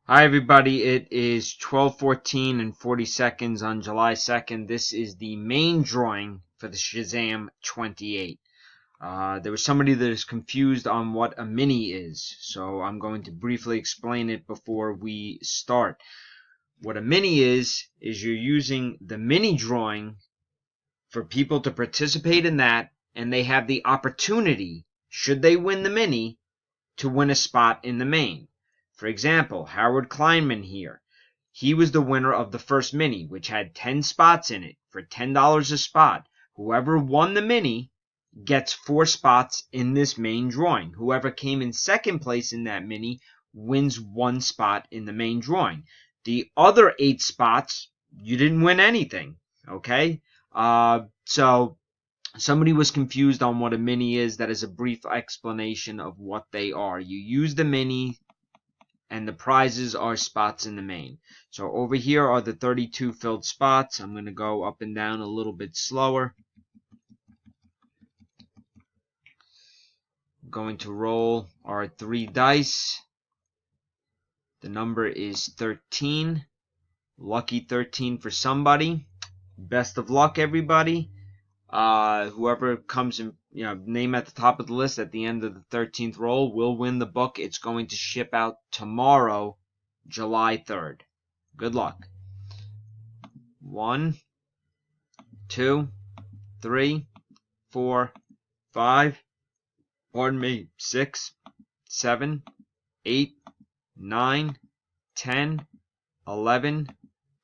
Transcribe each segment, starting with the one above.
Hi everybody, it is 12:14 and 40 seconds on July 2nd. This is the main drawing for the SHAZAM 28. There was somebody that is confused on what a mini is, so I'm going to briefly explain it before we start. What a mini is you're using the mini drawing for people to participate in that, and they have the opportunity, should they win the mini, to win a spot in the main. For example, Howard Kleinman here. He was the winner of the first mini, which had 10 spots in it for $10 a spot. Whoever won the mini gets 4 spots in this main drawing. Whoever came in second place in that mini wins 1 spot in the main drawing. The other 8 spots, you didn't win anything. Okay? So somebody was confused on what a mini is. That is a brief explanation of what they are. You use the mini, and the prizes are spots in the main. So over here are the 32 filled spots. I'm going to go up and down a little bit slower. I'm going to roll our 3 dice. The number is 13. Lucky 13 for somebody. Best of luck, everybody. Whoever comes in, name at the top of the list at the end of the 13th roll will win the book. It's going to ship out tomorrow, July 3rd. Good luck. 1, 2, 3, 4, 5, 6, 7, 8, 9, 10, 11,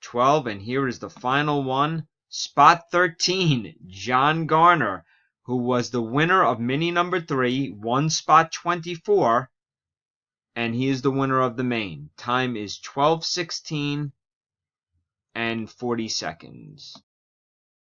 12, and here is the final one. Spot 13, John Garner, who was the winner of mini number 3, won spot 24, and he is the winner of the main. Time is 12:16 and 40 seconds.